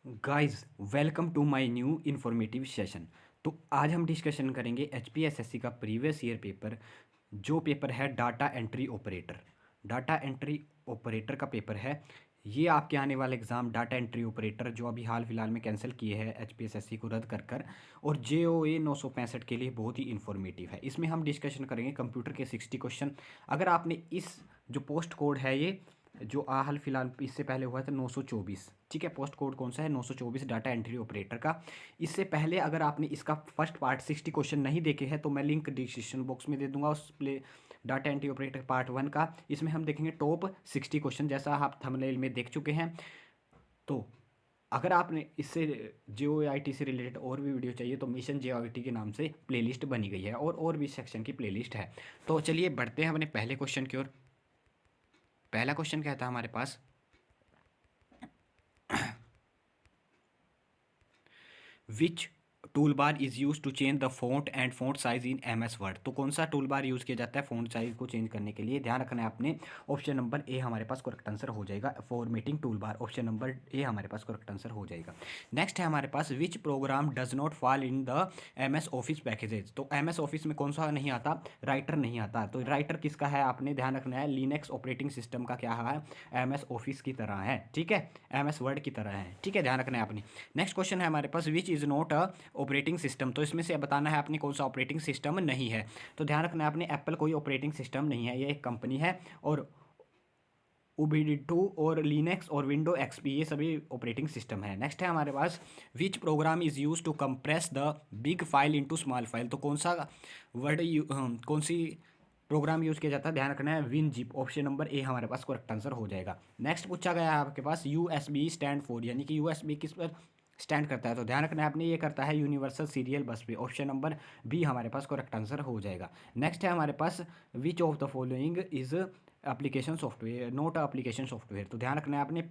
Guys, welcome to my new informative session. तो आज हम डिस्कशन करेंगे एचपीएसएससी का प्रीवियस ईयर पेपर, जो पेपर है data entry operator. Data entry operator का पेपर है ये। आपके आने वाला एग्ज़ाम डाटा एंट्री ऑपरेटर जो अभी हाल फिलहाल में कैंसिल किए हैं एचपीएसएससी को रद्द कर और जेओए 965 के लिए बहुत ही इन्फॉर्मेटिव है। इसमें हम डिस्कशन करेंगे कंप्यूटर के 60 क्वेश्चन। अगर आपने इस जो पोस्ट कोड है ये जो हाल फिलहाल इससे पहले हुआ था 924, ठीक है, पोस्ट कोड कौन सा है 924 डाटा एंट्री ऑपरेटर का। इससे पहले अगर आपने इसका फर्स्ट पार्ट 60 क्वेश्चन नहीं देखे हैं तो मैं लिंक डिस्क्रिप्शन बॉक्स में दे दूंगा उस play data entry operator part 1 का। इसमें हम देखेंगे टॉप 60 क्वेश्चन, जैसा आप थंबनेल में देख चुके हैं। तो अगर आपने इससे जेओआईटी से रिलेटेड और भी वीडियो चाहिए तो मिशन जेओआईटी के नाम से प्लेलिस्ट बनी गई है और भी सेक्शन की प्लेलिस्ट है। तो चलिए बढ़ते हैं अपने पहले क्वेश्चन की ओर। पहला क्वेश्चन क्या था हमारे पास, which tool bar is use to change the font and font size in MS Word. तो कौन सा टूल बार यूज़ किया जाता है फॉन्ट साइज को चेंज करने के लिए? ध्यान रखना है आपने। ऑप्शन नंबर ए हमारे पास करेक्ट आंसर हो जाएगा, formatting tool bar. Option number A हमारे पास करेक्ट आंसर हो जाएगा। नेक्स्ट है हमारे पास, which program does not fall in the MS Office packages. तो एमएस ऑफिस में कौन सा नहीं आता? राइटर नहीं आता। तो राइटर किसका है आपने ध्यान रखना है, लिनक्स ऑपरेटिंग सिस्टम का क्या है, एमएस ऑफिस की तरह है, ठीक है, एमएस वर्ड की तरह है, ठीक है, ध्यान रखना है आपने। नेक्स्ट क्वेश्चन है हमारे पास, which is not a operating system. तो इसमें से बताना है आपने कौन सा ऑपरेटिंग सिस्टम नहीं है। तो ध्यान रखना है आपने, एप्पल कोई ऑपरेटिंग सिस्टम नहीं है, ये एक कंपनी है। और उबुंटू और लिनक्स और विंडो एक्सपी ये सभी ऑपरेटिंग सिस्टम है। नेक्स्ट है हमारे पास, which program is use to compress the big file into small file. तो कौन सा वर्ड कौन सी प्रोग्राम यूज़ किया जाता है? ध्यान रखना है, विनजिप। ऑप्शन नंबर ए हमारे पास करेक्ट आंसर हो जाएगा। नेक्स्ट पूछा गया है आपके पास, यूएसबी स्टैंड फॉर, यानी कि यूएसबी किस पर स्टैंड करता है? तो ध्यान रखना है आपने, ये करता है यूनिवर्सल सीरियल बस पे। ऑप्शन नंबर बी हमारे पास करेक्ट आंसर हो जाएगा। नेक्स्ट है हमारे पास, which of the following is application software not application software. तो ध्यान रखना है आपने,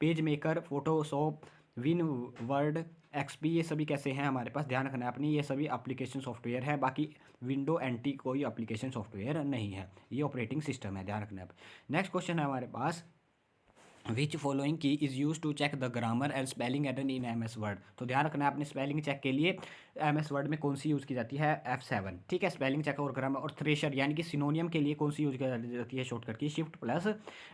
page maker, Photoshop, WinWord, XP ये सभी कैसे हैं हमारे पास? ध्यान रखना है आपने, ये सभी एप्लीकेशन सॉफ्टवेयर है। बाकी विंडो एंटी कोई एप्लीकेशन सॉफ्टवेयर नहीं है, ये ऑपरेटिंग सिस्टम है, ध्यान रखना है। नेक्स्ट क्वेश्चन है हमारे पास, विच फॉलोइंग की is use to check the grammar and spelling error in M S word. तो ध्यान रखना है आपने, स्पेलिंग चेक के लिए एम एस वर्ड में कौन सी यूज़ की जाती है? F7, ठीक है, स्पेलिंग चेक और ग्रामर। और थ्रेशर यानी कि सिनोनियम के लिए कौन सी यूज की जाती है शॉर्टकट की? Shift plus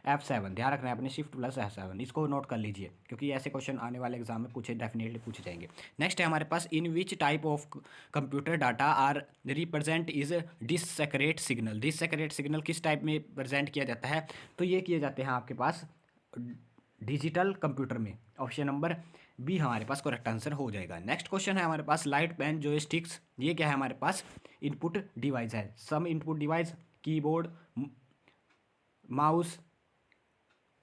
F7। ध्यान रखना है आपने, शिफ्ट प्लस F7, इसको नोट कर लीजिए क्योंकि ऐसे क्वेश्चन आने वाले एग्जाम में पूछे, डेफिनेटली पूछे जाएंगे। नेक्स्ट है हमारे पास, in which type of computer data are represent is discrete signal. Discrete signal किस टाइप में प्रेजेंट किया जाता है? तो ये किए जाते हैं आपके पास डिजिटल कंप्यूटर में। ऑप्शन नंबर बी हमारे पास करेक्ट आंसर हो जाएगा। नेक्स्ट क्वेश्चन है हमारे पास, लाइट पेन जॉयस्टिक्स ये क्या है हमारे पास? इनपुट डिवाइस है। Some input device, keyboard, mouse,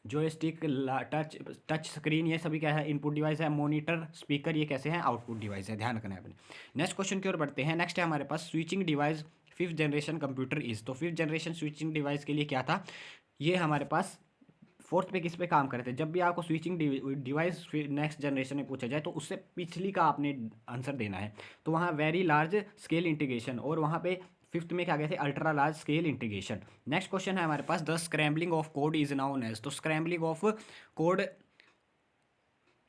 joystick, touch touch screen, ये सभी क्या है? इनपुट डिवाइस है। मॉनिटर, स्पीकर ये कैसे हैं? आउटपुट डिवाइस है, ध्यान रखना है आपने। नेक्स्ट क्वेश्चन की ओर बढ़ते हैं। नेक्स्ट है हमारे पास, switching device fifth generation computer is. तो फिफ्थ जनरेशन स्विचिंग डिवाइस के लिए क्या था? ये हमारे पास फोर्थ पे किस पे काम करते हैं? जब भी आपको स्विचिंग डिवाइस नेक्स्ट जनरेशन में पूछा जाए तो उससे पिछली का आपने आंसर देना है। तो वहाँ वेरी लार्ज स्केल इंटीग्रेशन, और वहाँ पे फिफ्थ में क्या गए थे? Ultra large scale integration. Next question है हमारे पास, the scrambling of code is known as. तो स्क्रैम्बलिंग ऑफ कोड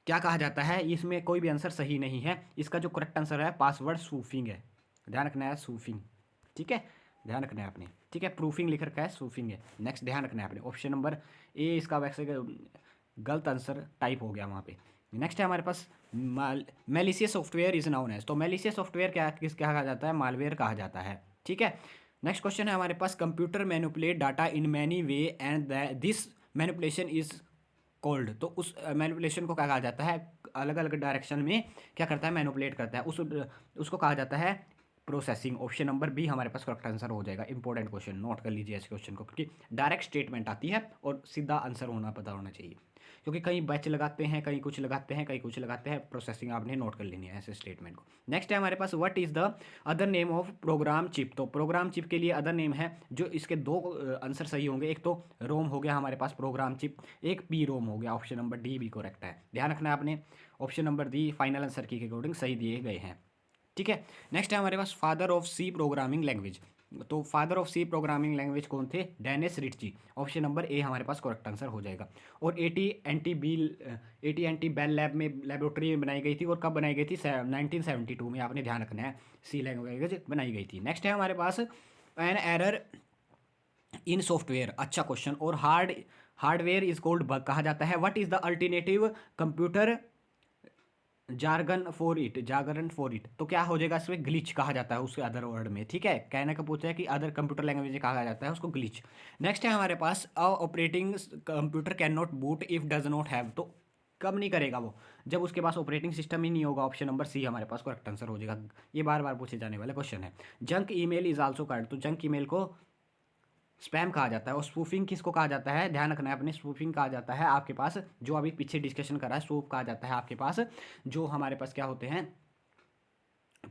क्या कहा जाता है? इसमें कोई भी आंसर सही नहीं है, इसका जो करेक्ट आंसर है पासवर्ड स्पूफिंग है, ध्यान रखना है, स्पूफिंग, ठीक है, ध्यान रखना है आपने, ठीक है, प्रूफिंग लिख रखा है, स्पूफिंग है। नेक्स्ट ध्यान रखना है आपने, ऑप्शन नंबर ए इसका वैसे गलत आंसर टाइप हो गया वहाँ पे। नेक्स्ट है हमारे पास, malicious software is known as. तो मेलिशियस सॉफ्टवेयर क्या कहा जाता है? मालवेयर कहा जाता है, ठीक है। नेक्स्ट क्वेश्चन है हमारे पास, computer manipulate data in many way and this manipulation is called. तो उस मैनिपुलेशन को क्या कहा जाता है? अलग अलग डायरेक्शन में क्या करता है? मैनिपुलेट करता है, उसको कहा जाता है प्रोसेसिंग। ऑप्शन नंबर बी हमारे पास करेक्ट आंसर हो जाएगा। इंपॉर्टेंट क्वेश्चन, नोट कर लीजिए इस क्वेश्चन को, क्योंकि डायरेक्ट स्टेटमेंट आती है और सीधा आंसर पता होना चाहिए, क्योंकि कहीं बैच लगाते हैं, कहीं कुछ लगाते हैं, कहीं कुछ लगाते हैं। प्रोसेसिंग आपने नोट कर लेनी है ऐसे स्टेटमेंट को। नेक्स्ट है हमारे पास, what is the other name of program chip. तो प्रोग्राम चिप के लिए अदर नेम है, जो इसके दो आंसर सही होंगे। एक तो रोम हो गया हमारे पास प्रोग्राम चिप, एक पी रोम हो गया। ऑप्शन नंबर डी भी करेक्ट है, ध्यान रखना है आपने, option number D final answer की अकॉर्डिंग सही दिए गए हैं, ठीक है। नेक्स्ट है हमारे पास, father of C programming language. तो father of C programming language कौन थे? Dennis Ritchie. Option number A हमारे पास करेक्ट आंसर हो जाएगा। और एटी एंटी बेल लैब में लेबोरेटरी में बनाई गई थी, और कब बनाई गई थी? 1972 में, आपने ध्यान रखना है। सी लैंग्वेज बनाई गई थी। नेक्स्ट है हमारे पास एन एरर इन सॉफ्टवेयर। अच्छा क्वेश्चन। और हार्डवेयर इज कोल्ड बग कहा जाता है। What is the alternative computer Jagran for it, तो क्या हो जाएगा इसमें? ग्लिच कहा जाता है उसके अदर वर्ड में। ठीक है, कहने का पूछा है कि अदर कंप्यूटर लैंग्वेज में कहा जाता है उसको ग्लिच। नेक्स्ट है हमारे पास operating computer can not boot if does not have, तो कब नहीं करेगा वो? जब उसके पास ऑपरेटिंग सिस्टम ही नहीं होगा। ऑप्शन नंबर सी हमारे पास करेक्ट आंसर हो जाएगा। ये बार बार पूछे जाने वाला क्वेश्चन है। Junk email is also called, तो जंक ईमेल को स्पैम कहा जाता है। और स्पूफिंग किसको कहा जाता है? ध्यान रखना है अपने। स्पूफिंग कहा जाता है आपके पास, जो अभी पीछे डिस्कशन करा है, स्पूफ कहा जाता है आपके पास जो हमारे पास क्या होते हैं,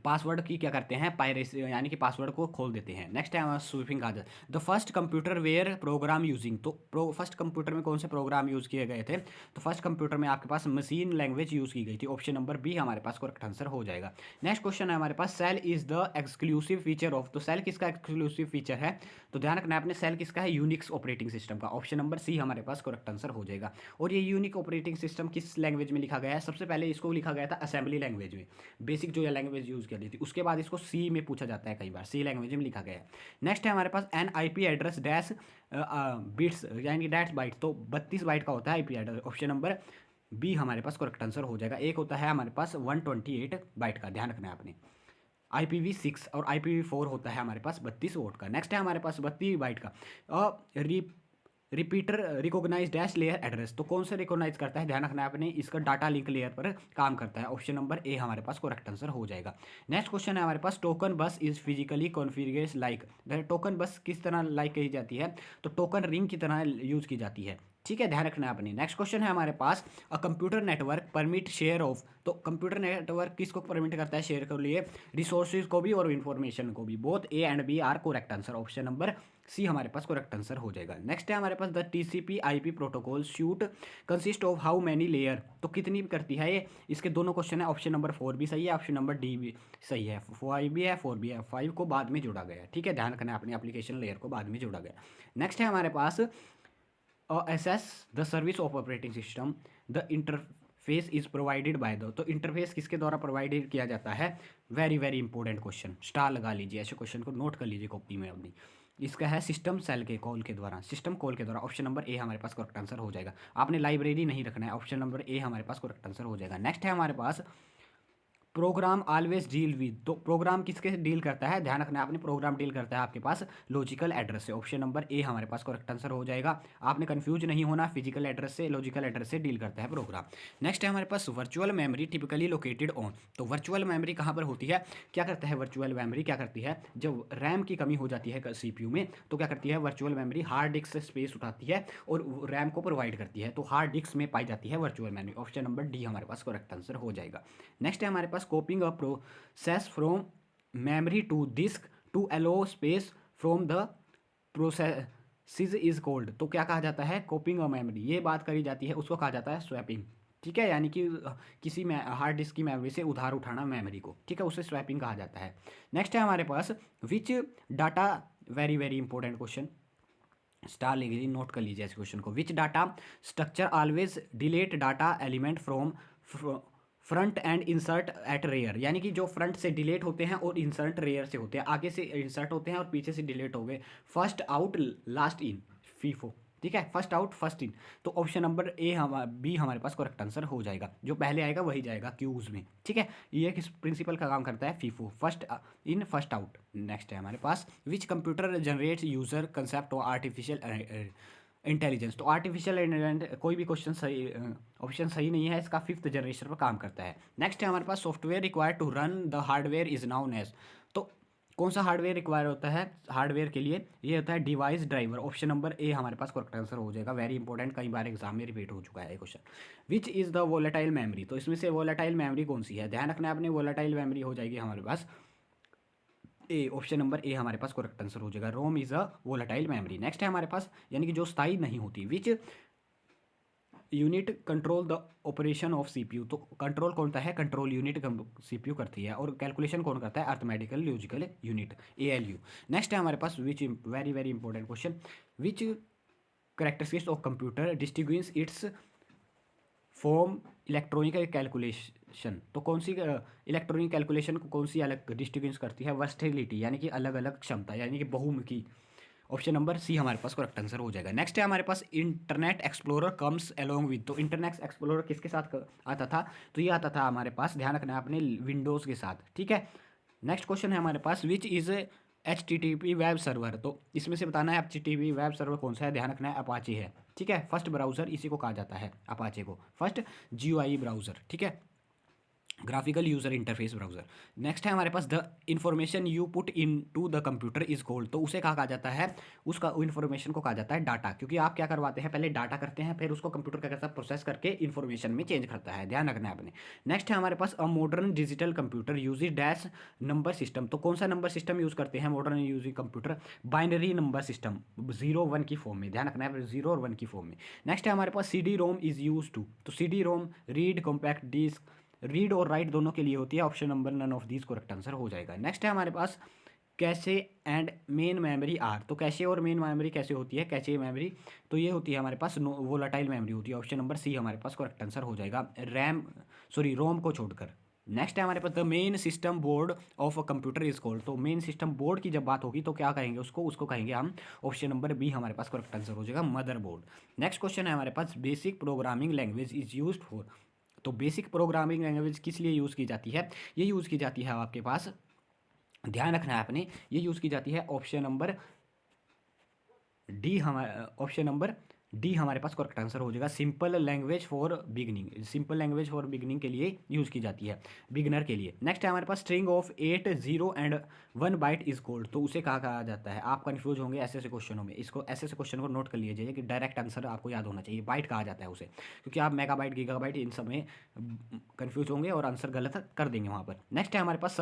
पासवर्ड की क्या करते हैं? पायरेसी, यानी कि पासवर्ड को खोल देते हैं। नेक्स्ट है हमारा स्वीपिंग कहा जाता है। The first computer where program using, तो फर्स्ट कंप्यूटर में कौन से प्रोग्राम यूज़ किए गए थे? तो फर्स्ट कंप्यूटर में आपके पास मशीन लैंग्वेज यूज़ की गई थी। ऑप्शन नंबर बी हमारे पास करेक्ट आंसर हो जाएगा। नेक्स्ट क्वेश्चन है हमारे पास, shell is the exclusive feature of, तो सेल किसका एक्सक्लूसिव फीचर है? तो ध्यान रखना है अपने, सेल किसका है? यूनिक्स ऑपरेटिंग सिस्टम का। ऑप्शन नंबर सी हमारे पास करेक्ट आंसर हो जाएगा। और ये यूनिक ऑपरेटिंग सिस्टम किस लैंग्वेज में लिखा गया है? सबसे पहले इसको लिखा गया था असेंबली लैंग्वेज में, बेसिक जो ये लैंग्वेज यूज़ कर ली थी। उसके बाद इसको सी में पूछा जाता है कई बार, सी लैंग्वेज में लिखा गया है। नेक्स्ट है हमारे पास an IP address dash bits, यानी कि डैश बाइट, तो 32 बाइट का होता है IP address. Option number B हमारे पास करेक्ट आंसर हो जाएगा। एक होता है हमारे पास 128 बाइट का, ध्यान रखना है आपने। IPv6 और IPv4 होता है हमारे पास 32 वोट का। नेक्स्ट है हमारे पास 32 बाइट का repeater recognize dash layer address, तो कौन सा रिकॉग्नाइज करता है? ध्यान रखना है आपने, इसका डाटा लिंक लेयर पर काम करता है। ऑप्शन नंबर ए हमारे पास करेक्ट आंसर हो जाएगा। नेक्स्ट क्वेश्चन है हमारे पास, टोकन बस इज फिजिकली कॉन्फ़िगरेट लाइक, टोकन बस किस तरह लाइक कही जाती है? तो टोकन रिंग की तरह यूज की जाती है। ठीक है, ध्यान रखना है आपने। नेक्स्ट क्वेश्चन है हमारे पास, a computer network permit share of, तो कंप्यूटर नेटवर्क किसको परमिट करता है शेयर के लिए? रिसोर्सेज को भी और इन्फॉर्मेशन को भी। Both A and B are correct answer. Option number C हमारे पास करेक्ट आंसर हो जाएगा। नेक्स्ट है हमारे पास, the TCP IP protocol suite consist of how many layer, तो कितनी करती है ये? इसके दोनों क्वेश्चन है। ऑप्शन नंबर 4 भी सही है, ऑप्शन नंबर डी भी सही है। 5 भी है, 4 भी है। 5 को बाद में जोड़ा गया है। ठीक है, ध्यान रखना है अपनी, एप्लीकेशन लेयर को बाद में जोड़ा गया। नेक्स्ट है हमारे पास, assess the service of operating system, the interface is provided by the, तो इंटरफेस किसके द्वारा प्रोवाइडेड किया जाता है? Very very important question, star लगा लीजिए, ऐसे क्वेश्चन को नोट कर लीजिए कॉपी में अपनी। इसका है सिस्टम सेल के कॉल के द्वारा, सिस्टम कॉल के द्वारा। ऑप्शन नंबर ए हमारे पास करेक्ट आंसर हो जाएगा। आपने लाइब्रेरी नहीं रखना है। ऑप्शन नंबर ए हमारे पास करेक्ट आंसर हो जाएगा। नेक्स्ट है हमारे पास, प्रोग्राम ऑलवेज डील विद, तो प्रोग्राम किसके डील करता है? ध्यान रखना है आपने, प्रोग्राम डील करता है आपके पास लॉजिकल एड्रेस से। ऑप्शन नंबर ए हमारे पास करेक्ट आंसर हो जाएगा। आपने कंफ्यूज नहीं होना, फिजिकल एड्रेस से लॉजिकल एड्रेस से डील करता है प्रोग्राम। नेक्स्ट है हमारे पास, virtual memory typically located on, तो वर्चुअल मेमोरी कहाँ पर होती है? क्या करता है वर्चुअल मेमोरी? क्या करती है जब रैम की कमी हो जाती है CPU में, तो क्या करती है वर्चुअल मेमोरी? हार्ड डिस्क से स्पेस उठाती है और रैम को प्रोवाइड करती है, तो हार्ड डिस्क में पाई जाती है virtual memory. Option number D हमारे पास करेक्ट आंसर हो जाएगा। नेक्स्ट है हमारे पास, copying a process from memory to disk to allow space from the process is called, तो क्या कहा जाता है? कॉपिंग अ मेमोरी, ये बात करी जाती है, उसको कहा जाता है स्वैपिंग। ठीक है, यानी कि किसी में हार्ड डिस्क की मेमोरी से उधार उठाना मेमोरी को, ठीक है, उसे स्वैपिंग कहा जाता है। नेक्स्ट है हमारे पास, which data, very very important question, star ले लीजिए, नोट कर लीजिए इस क्वेश्चन को। Which data structure always delete data element from front and insert at rear, यानी कि जो फ्रंट से डिलीट होते हैं और इंसर्ट रेयर से होते हैं, आगे से इंसर्ट होते हैं और पीछे से डिलीट हो गए। First out last in, FIFO. ठीक है, फर्स्ट आउट फर्स्ट इन, तो ऑप्शन नंबर ए बी हमारे पास करेक्ट आंसर हो जाएगा। जो पहले आएगा वही जाएगा क्यूज में। ठीक है, ये किस प्रिंसिपल का काम करता है? FIFO, first in first out. Next है हमारे पास, which computer generates user concept of artificial intelligence, तो आर्टिफिशियल कोई भी क्वेश्चन सही, ऑप्शन सही नहीं है इसका, 5th जनरेशन पर काम करता है। नेक्स्ट है हमारे पास, software required to run the hardware is known as, तो कौन सा हार्डवेयर रिक्वायर होता है हार्डवेयर के लिए? ये होता है device driver. Option number A हमारे पास करेक्ट आंसर हो जाएगा। वेरी इंपॉर्टेंट, कई बार एग्जाम में रिपीट हो चुका है question. Which is the volatile memory, तो इसमें से वोलेटाइल मेमोरी कौन सी है? ध्यान रखना है आपने, वोलेटाइल मेमोरी हो जाएगी हमारे पास ए, ऑप्शन नंबर ए हमारे पास करेक्ट आंसर हो जाएगा। ROM is a volatile memory. Next है हमारे पास, यानी कि जो स्थायी नहीं होती, which unit control the operation of CPU, तो कंट्रोल कौन सा है, कंट्रोल यूनिट सीपीयू करती है, और कैलकुलेशन कौन करता है, arithmetical logical unit, ALU. Next है हमारे पास which, very very important question, which characteristics of computer distinguish its form electronic calculation, तो कौन सी इलेक्ट्रॉनिक कैलकुलेशन को कौन सी अलग डिस्टिंग्विश करती है, वर्सटिलिटी यानी कि अलग अलग क्षमता यानी कि बहुमुखी। ऑप्शन नंबर सी हमारे पास करेक्ट आंसर हो जाएगा। नेक्स्ट है हमारे पास internet explorer comes along with, तो इंटरनेट एक्सप्लोरर किसके साथ आता था, तो ये आता था हमारे पास, ध्यान रखना है आपने, विंडोज़ के साथ, ठीक है। नेक्स्ट क्वेश्चन है हमारे पास, which is H T T P web server, तो इसमें से बताना है H T T P web server कौन सा है, ध्यान रखना है अपाचे है, ठीक है। फर्स्ट ब्राउज़र इसी को कहा जाता है, अपाचे को फर्स्ट GUI ब्राउज़र, ठीक है, graphical user interface browser. Next है हमारे पास the information you put into the computer is called, तो उसे कहा जाता है, उसका इन्फॉर्मेशन को कहा जाता है डाटा, क्योंकि आप क्या करवाते हैं, पहले डाटा करते हैं, फिर उसको कंप्यूटर क्या करता है, प्रोसेस करके इन्फॉर्मेशन में चेंज करता है, ध्यान रखना है आपने। नेक्स्ट है हमारे पास a modern digital computer use dash number system, तो कौन सा नंबर सिस्टम यूज करते हैं modern using computer, binary number system, 0 1 की फॉर्म में, ध्यान रखना है 0 और 1 की फॉर्म में। नेक्स्ट है हमारे पास CD-ROM इज यूज टू, तो CD-ROM read compact disk, read और राइट दोनों के लिए होती है, option number none of these correct answer हो जाएगा। नेक्स्ट है हमारे पास cache and main memory are, तो कैशे और मेन मेमोरी कैसे होती है, कैशे मेमोरी तो ये होती है हमारे पास वोलाटाइल मेमोरी होती है, ऑप्शन नंबर सी हमारे पास करेक्ट आंसर हो जाएगा, रोम को छोड़कर। नेक्स्ट है हमारे पास the main system board of a computer is called, तो मेन सिस्टम बोर्ड की जब बात होगी तो क्या कहेंगे उसको, उसको कहेंगे हम, ऑप्शन नंबर बी हमारे पास करेक्ट आंसर हो जाएगा, मदर बोर्ड। नेक्स्ट क्वेश्चन है हमारे पास basic programming language is use for, तो बेसिक प्रोग्रामिंग लैंग्वेज किस लिए यूज़ की जाती है, ये यूज़ की जाती है आपके पास, ध्यान रखना है आपने, ये यूज़ की जाती है ऑप्शन नंबर डी, हमारा ऑप्शन नंबर डी हमारे पास करेक्ट आंसर हो जाएगा, simple language for beginning, simple language for beginning के लिए यूज़ की जाती है, बिगनर के लिए। नेक्स्ट है हमारे पास string of 8 0 and 1 byte is called, तो उसे कहा जाता है, आप कंफ्यूज होंगे ऐसे ऐसे क्वेश्चनों में, इसको ऐसे ऐसे क्वेश्चन को नोट कर लीजिए कि डायरेक्ट आंसर आपको याद होना चाहिए, बाइट कहा जाता है उसे, क्योंकि आप मेगाबाइट गीगाबाइट इन सब में कंफ्यूज होंगे और आंसर गलत कर देंगे वहाँ पर। नेक्स्ट है हमारे पास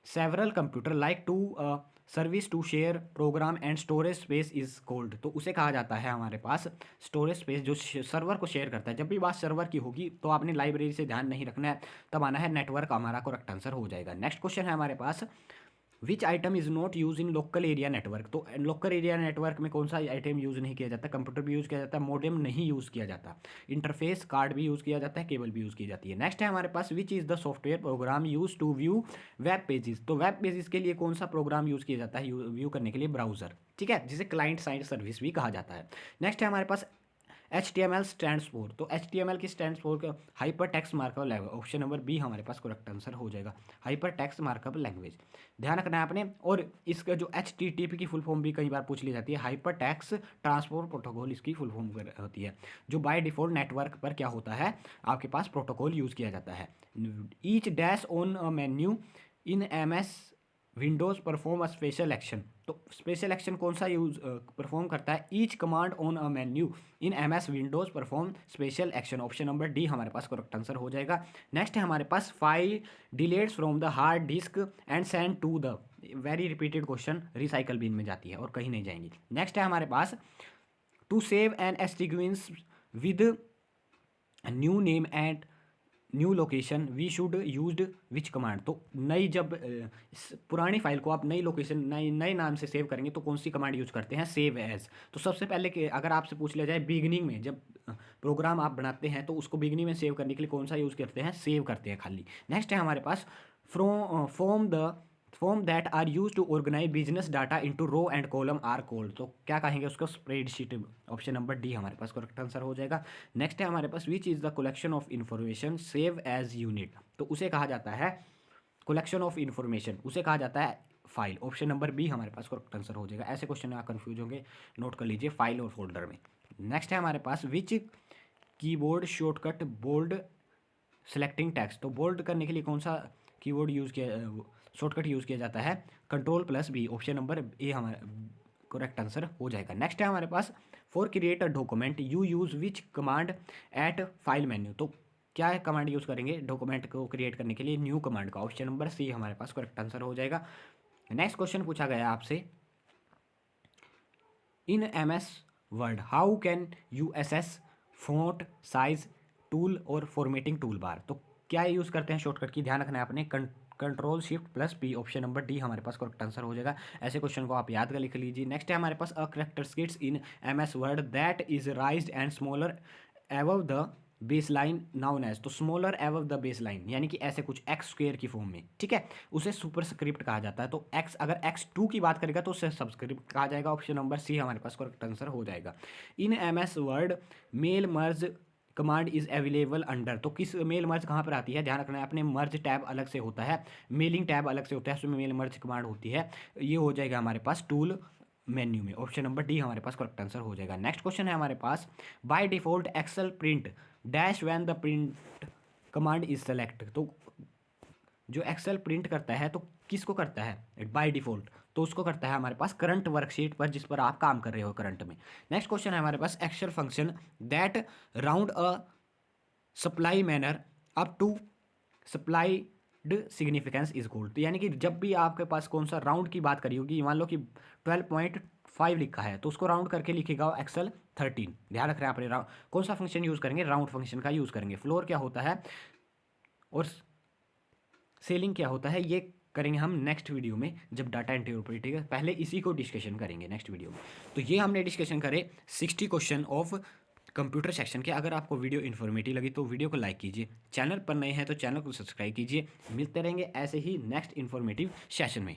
several computer like to service to share program and storage space is called, तो उसे कहा जाता है हमारे पास स्टोरेज स्पेस, जो सर्वर को शेयर करता है। जब भी बात सर्वर की होगी तो आपने लाइब्रेरी से ध्यान नहीं रखना है, तब आना है नेटवर्क, हमारा करेक्ट आंसर हो जाएगा। नेक्स्ट क्वेश्चन है हमारे पास which item is not use in local area network, तो लोकल एरिया नेटवर्क में कौन सा आइटम यूज़ नहीं किया जाता, कंप्यूटर भी यूज़ किया जाता है, मोडेम नहीं यूज़ किया जाता, इंटरफेस कार्ड भी यूज़ किया जाता है, केबल भी यूज़ की जाती है। नेक्स्ट है हमारे पास which is the software program use to view web pages, तो वेब पेजेस के लिए कौन सा प्रोग्राम यूज़ किया जाता है व्यू करने के लिए, ब्राउजर, ठीक है, जिसे क्लाइंट साइड सर्विस भी कहा जाता है। नेक्स्ट है हमारे पास HTML स्टैंड्स फॉर, तो HTML की stands for hyper text markup language, option number B हमारे पास करेक्ट आंसर हो जाएगा, हाइपर टेक्स्ट मार्कअप लैंग्वेज, ध्यान रखना है आपने। और इसका जो HTTP की फुल फॉर्म भी कई बार पूछ ली जाती है, हाइपर टेक्स्ट ट्रांसपोर्ट प्रोटोकॉल इसकी फुल फॉर्म होती है, जो बाय डिफॉल्ट नेटवर्क पर क्या होता है, आपके पास प्रोटोकॉल यूज़ किया जाता है। Each dash on a menu in MS Windows perform a special action, तो स्पेशल एक्शन कौन सा यूज परफॉर्म करता है, each command on a menu in MS Windows perform special action, option number D हमारे पास करेक्ट आंसर हो जाएगा। Next है हमारे पास file deletes from the hard disk and send to the, very repeated question, recycle bin में जाती है और कहीं नहीं जाएंगी। नेक्स्ट है हमारे पास टू सेव एन एस्टिग्विंस with new name and new location we should used which command, तो नई जब पुरानी फाइल को आप नई लोकेशन नए नए नाम से सेव करेंगे तो कौन सी कमांड यूज करते हैं, सेव एज। तो सबसे पहले कि अगर आपसे पूछ लिया जाए बिगनिंग में जब प्रोग्राम आप बनाते हैं तो उसको बिगनिंग में सेव करने के लिए कौन सा यूज़ करते हैं, सेव करते हैं खाली। नेक्स्ट है हमारे पास form that are use to organise business data into row and column are called, तो क्या कहेंगे उसको, स्प्रेडशीट, ऑप्शन नंबर डी हमारे पास करेक्ट आंसर हो जाएगा। नेक्स्ट है हमारे पास which is the collection of information save as unit, तो उसे कहा जाता है कलेक्शन ऑफ इन्फॉर्मेशन, उसे कहा जाता है फाइल, ऑप्शन नंबर बी हमारे पास करेक्ट आंसर हो जाएगा। ऐसे क्वेश्चन में आप कंफ्यूज होंगे, नोट कर लीजिए फाइल और फोल्डर में। नेक्स्ट है हमारे पास which keyboard shortcut bold selecting text, तो बोल्ड करने के लिए कौन सा कीबोर्ड यूज़ किया, शॉर्टकट यूज़ किया जाता है, कंट्रोल+B, ऑप्शन नंबर ए हमारा करेक्ट आंसर हो जाएगा। नेक्स्ट है हमारे पास for create a document you use which command at file menu, तो क्या है कमांड यूज़ करेंगे डॉक्यूमेंट को क्रिएट करने के लिए, न्यू कमांड का, ऑप्शन नंबर सी हमारे पास करेक्ट आंसर हो जाएगा। नेक्स्ट क्वेश्चन पूछा गया आपसे in MS word how can you access font size tool और फॉर्मेटिंग टूल बार। तो क्या यूज़ करते हैं शॉर्टकट की, ध्यान रखना है आपने, control shift plus P, option number D हमारे पास करेक्ट आंसर हो जाएगा। ऐसे क्वेश्चन को आप याद कर लिख लीजिए। नेक्स्ट है हमारे पास a characteristics in MS Word that is raised and smaller above the base line known as. तो smaller above the base line यानी कि ऐसे कुछ एक्स स्क्वेयर की फॉर्म में, ठीक है, उसे सुपर स्क्रिप्ट कहा जाता है। तो एक्स अगर x2 की बात करेगा तो उसे सबस्क्रिप्ट कहा जाएगा। ऑप्शन नंबर सी हमारे पास करेक्ट आंसर हो जाएगा। In MS word mail merge command is available under. तो किस मेल मर्ज कहाँ पर आती है, ध्यान रखना है अपने, मर्ज टैब अलग से होता है, मेलिंग टैब अलग से होता है, उसमें मेल मर्ज कमांड होती है। ये हो जाएगा हमारे पास टूल मेन्यू में। ऑप्शन नंबर डी हमारे पास करेक्ट आंसर हो जाएगा। नेक्स्ट क्वेश्चन है हमारे पास, by default Excel print dash when the print command is select. तो जो एक्सेल प्रिंट करता है तो किसको करता है बाय डिफॉल्ट, तो उसको करता है हमारे पास करंट वर्कशीट पर जिस पर आप काम कर रहे हो करंट में। नेक्स्ट क्वेश्चन है हमारे पास, Excel function that round a supply manner up to supplied significance is called. तो यानी कि जब भी आपके पास कौन सा राउंड की बात करी होगी, मान लो कि 12.5 लिखा है तो उसको राउंड करके लिखेगा एक्सेल 13। ध्यान रख रहे हैं अपने राउंड कौन सा फंक्शन यूज़ करेंगे, राउंड फंक्शन का यूज़ करेंगे। फ्लोर क्या होता है और सेलिंग क्या होता है ये करेंगे हम नेक्स्ट वीडियो में जब डाटा एंट्री ऊपर, ठीक है, पहले इसी को डिस्कशन करेंगे नेक्स्ट वीडियो में। तो ये हमने डिस्कशन करे 60 क्वेश्चन ऑफ कंप्यूटर सेक्शन के। अगर आपको वीडियो इन्फॉर्मेटिव लगी तो वीडियो को लाइक कीजिए, चैनल पर नए हैं तो चैनल को सब्सक्राइब कीजिए। मिलते रहेंगे ऐसे ही नेक्स्ट इन्फॉर्मेटिव सेशन में।